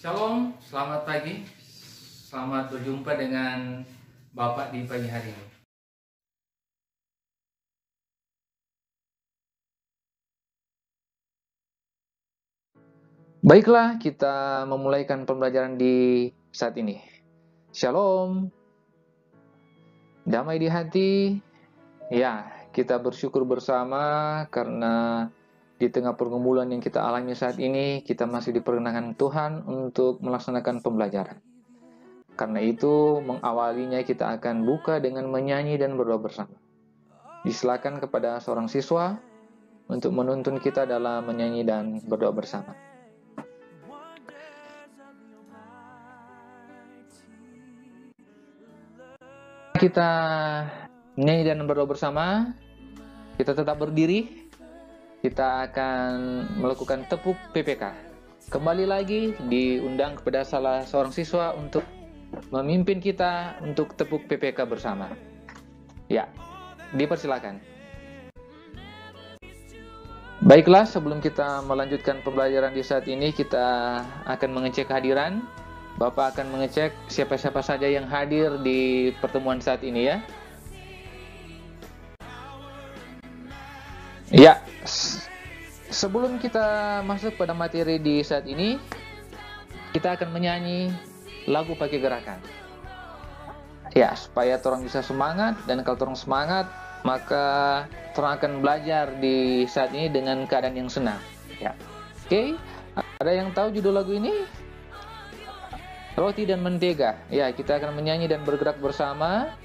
Shalom, selamat pagi. Selamat berjumpa dengan Bapak di pagi hari ini. Baiklah, kita memulaikan pembelajaran di saat ini. Shalom, damai di hati. Ya, kita bersyukur bersama karena di tengah pergumulan yang kita alami saat ini, kita masih diperkenankan Tuhan untuk melaksanakan pembelajaran. Karena itu, mengawalinya kita akan buka dengan menyanyi dan berdoa bersama. Disilakan kepada seorang siswa untuk menuntun kita dalam menyanyi dan berdoa bersama. Kita menyanyi dan berdoa bersama. Kita tetap berdiri. Kita akan melakukan tepuk PPK. Kembali lagi diundang kepada salah seorang siswa untuk memimpin kita untuk tepuk PPK bersama. Ya, dipersilakan. Baiklah, sebelum kita melanjutkan pembelajaran di saat ini, kita akan mengecek kehadiran. Bapak akan mengecek siapa-siapa saja yang hadir di pertemuan saat ini ya. Ya, sebelum kita masuk pada materi di saat ini, kita akan menyanyi lagu pakai gerakan. Ya, supaya orang bisa semangat, dan kalau orang semangat, maka orang akan belajar di saat ini dengan keadaan yang senang. Ya, oke. Ada yang tahu judul lagu ini? Roti dan Mentega. Ya, kita akan menyanyi dan bergerak bersama.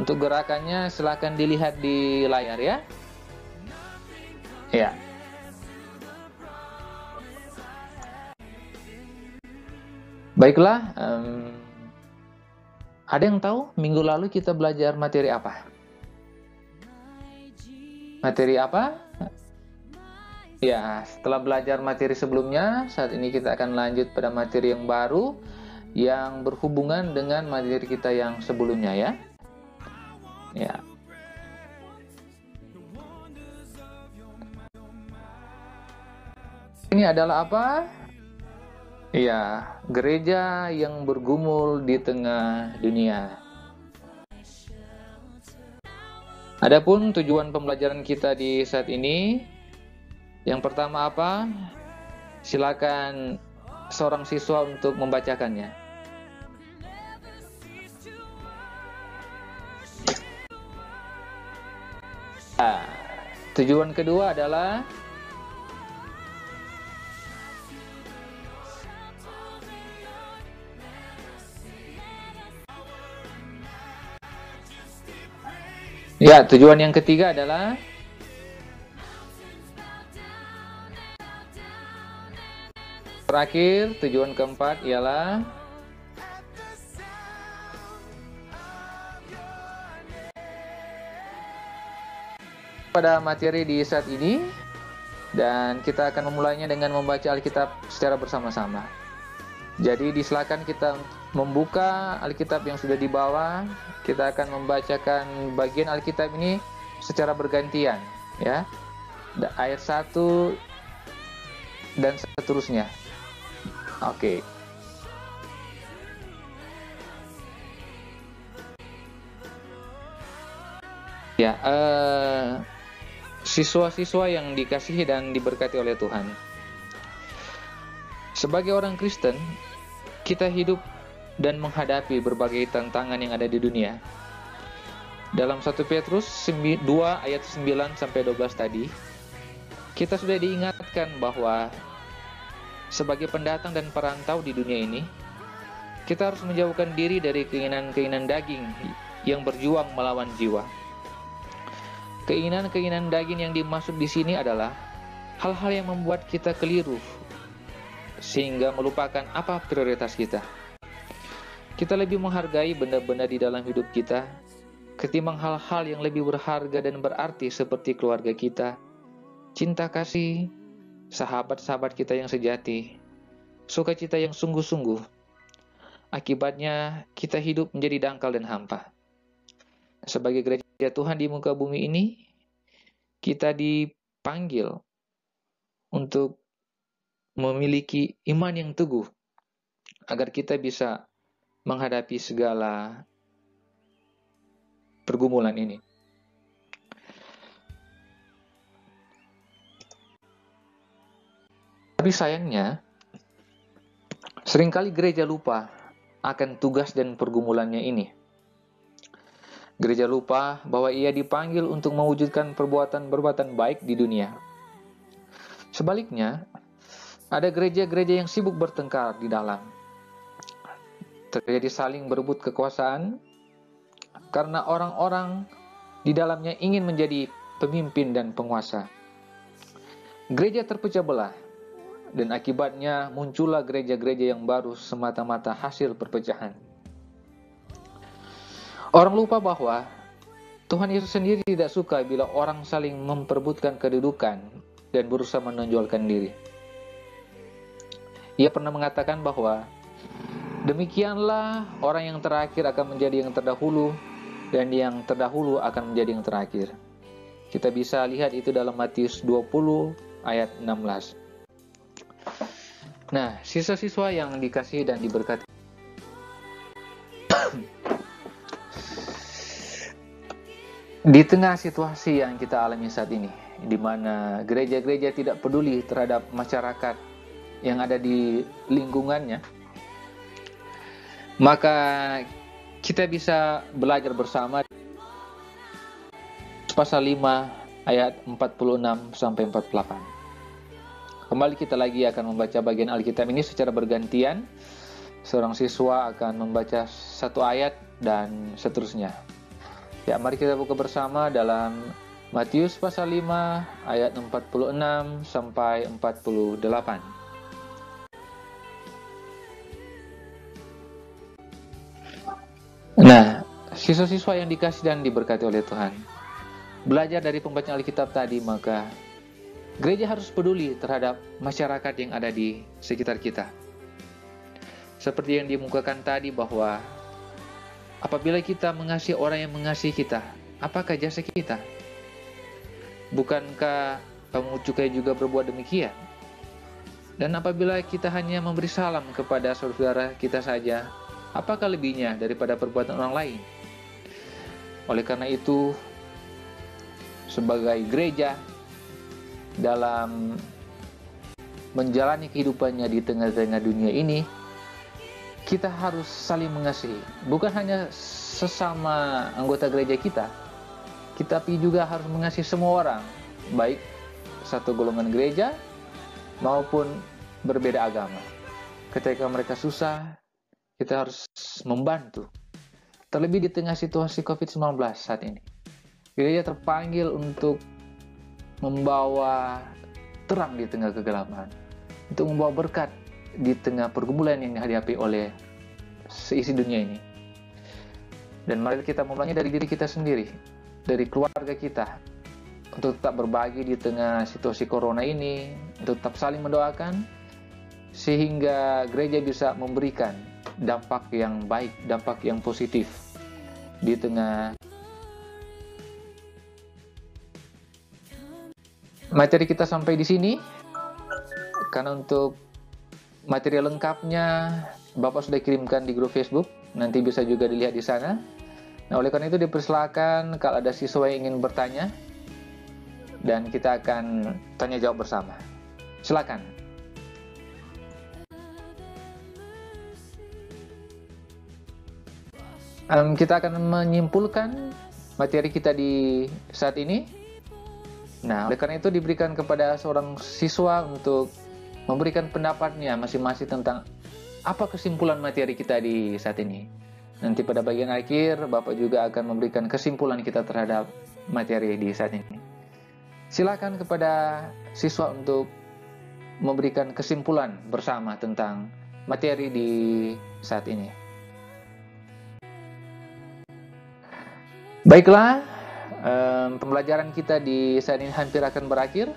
Untuk gerakannya silakan dilihat di layar ya. Ya. Baiklah, ada yang tahu minggu lalu kita belajar materi apa? Materi apa? Ya, setelah belajar materi sebelumnya, saat ini kita akan lanjut pada materi yang baru yang berhubungan dengan materi kita yang sebelumnya ya. Ya. Ini adalah apa? Ya, gereja yang bergumul di tengah dunia. Adapun tujuan pembelajaran kita di saat ini, yang pertama apa? Silakan seorang siswa untuk membacakannya. Nah, tujuan kedua adalah ya, tujuan yang ketiga adalah terakhir, tujuan keempat ialah pada materi di saat ini, dan kita akan memulainya dengan membaca Alkitab secara bersama-sama. Jadi disilakan kita membuka Alkitab yang sudah dibawa. Kita akan membacakan bagian Alkitab ini secara bergantian ya. Ayat 1 dan seterusnya. Oke. Ya, siswa-siswa yang dikasihi dan diberkati oleh Tuhan. Sebagai orang Kristen, kita hidup dan menghadapi berbagai tantangan yang ada di dunia. Dalam 1 Petrus 2 ayat 9 sampai 12 tadi, kita sudah diingatkan bahwa sebagai pendatang dan perantau di dunia ini, kita harus menjauhkan diri dari keinginan-keinginan daging yang berjuang melawan jiwa. Keinginan-keinginan daging yang dimaksud di sini adalah hal-hal yang membuat kita keliru, sehingga melupakan apa prioritas kita. Kita lebih menghargai benda-benda di dalam hidup kita ketimbang hal-hal yang lebih berharga dan berarti seperti keluarga kita, cinta kasih, sahabat-sahabat kita yang sejati, sukacita yang sungguh-sungguh. Akibatnya kita hidup menjadi dangkal dan hampa. Sebagai gereja Tuhan di muka bumi ini, kita dipanggil untuk memiliki iman yang teguh agar kita bisa menghadapi segala pergumulan ini. Tapi sayangnya, seringkali gereja lupa akan tugas dan pergumulannya ini. Gereja lupa bahwa ia dipanggil untuk mewujudkan perbuatan-perbuatan baik di dunia. Sebaliknya, ada gereja-gereja yang sibuk bertengkar di dalam. Terjadi saling berebut kekuasaan karena orang-orang di dalamnya ingin menjadi pemimpin dan penguasa. Gereja terpecah belah, dan akibatnya muncullah gereja-gereja yang baru semata-mata hasil perpecahan. Orang lupa bahwa Tuhan Yesus sendiri tidak suka bila orang saling memperebutkan kedudukan dan berusaha menonjolkan diri. Ia pernah mengatakan bahwa demikianlah orang yang terakhir akan menjadi yang terdahulu, dan yang terdahulu akan menjadi yang terakhir. Kita bisa lihat itu dalam Matius 20 ayat 16. Nah, siswa-siswa yang dikasihi dan diberkati, di tengah situasi yang kita alami saat ini, di mana gereja-gereja tidak peduli terhadap masyarakat yang ada di lingkungannya, maka kita bisa belajar bersama pasal 5 ayat 46 sampai 48. Kembali kita lagi akan membaca bagian Alkitab ini secara bergantian. Seorang siswa akan membaca satu ayat dan seterusnya. Ya, mari kita buka bersama dalam Matius pasal 5 ayat 46 sampai 48. Nah, siswa-siswa yang dikasih dan diberkati oleh Tuhan, belajar dari pembacaan Alkitab tadi, maka gereja harus peduli terhadap masyarakat yang ada di sekitar kita. Seperti yang dimukakan tadi bahwa apabila kita mengasihi orang yang mengasihi kita, apakah jasa kita? Bukankah kamu juga berbuat demikian? Dan apabila kita hanya memberi salam kepada saudara kita saja, apakah lebihnya daripada perbuatan orang lain? Oleh karena itu, sebagai gereja, dalam menjalani kehidupannya di tengah-tengah dunia ini, kita harus saling mengasihi. Bukan hanya sesama anggota gereja kita, tapi juga harus mengasihi semua orang, baik satu golongan gereja maupun berbeda agama. Ketika mereka susah, kita harus membantu. Terlebih di tengah situasi COVID-19 saat ini, gereja terpanggil untuk membawa terang di tengah kegelapan, untuk membawa berkat di tengah pergumulan yang dihadapi oleh seisi dunia ini. Dan mari kita mulainya dari diri kita sendiri, dari keluarga kita, untuk tetap berbagi di tengah situasi corona ini, untuk tetap saling mendoakan, sehingga gereja bisa memberikan dampak yang baik, dampak yang positif di tengah materi kita sampai di sini. Karena untuk materi lengkapnya Bapak sudah kirimkan di grup Facebook, nanti bisa juga dilihat di sana. Nah, oleh karena itu dipersilakan kalau ada siswa yang ingin bertanya, dan kita akan tanya jawab bersama. Silakan. Kita akan menyimpulkan materi kita di saat ini. Nah, oleh karena itu diberikan kepada seorang siswa untuk memberikan pendapatnya masing-masing tentang apa kesimpulan materi kita di saat ini. Nanti pada bagian akhir, Bapak juga akan memberikan kesimpulan kita terhadap materi di saat ini. Silakan kepada siswa untuk memberikan kesimpulan bersama tentang materi di saat ini. Baiklah, pembelajaran kita di saat ini hampir akan berakhir.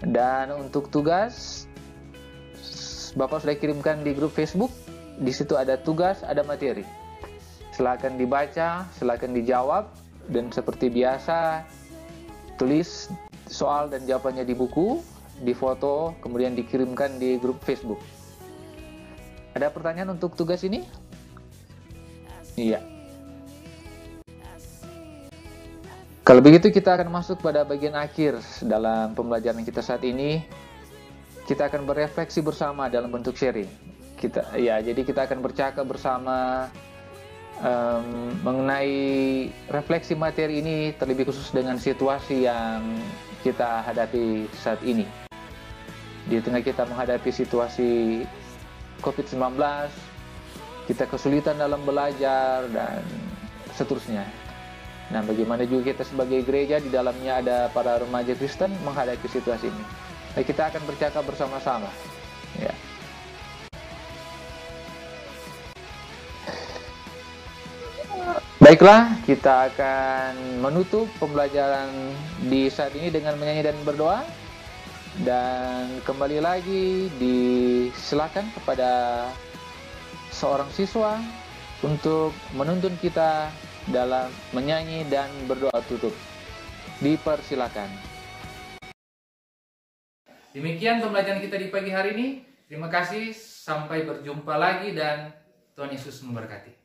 Dan untuk tugas, Bapak sudah kirimkan di grup Facebook. Di situ ada tugas, ada materi. Silakan dibaca, silakan dijawab, dan seperti biasa tulis soal dan jawabannya di buku, di foto, kemudian dikirimkan di grup Facebook. Ada pertanyaan untuk tugas ini? Iya. Kalau begitu kita akan masuk pada bagian akhir dalam pembelajaran kita saat ini. Kita akan berefleksi bersama dalam bentuk sharing. Jadi kita akan bercakap bersama mengenai refleksi materi ini, terlebih khusus dengan situasi yang kita hadapi saat ini. Di tengah kita menghadapi situasi COVID-19, kita kesulitan dalam belajar dan seterusnya. Nah, bagaimana juga kita sebagai gereja, di dalamnya ada para remaja Kristen menghadapi situasi ini. Nah, kita akan bercakap bersama-sama. Ya. Baiklah, kita akan menutup pembelajaran di saat ini dengan menyanyi dan berdoa. Dan kembali lagi disilakan kepada seorang siswa untuk menuntun kita dalam menyanyi dan berdoa tutup. Dipersilakan. Demikian pembelajaran kita di pagi hari ini. Terima kasih, sampai berjumpa lagi dan Tuhan Yesus memberkati.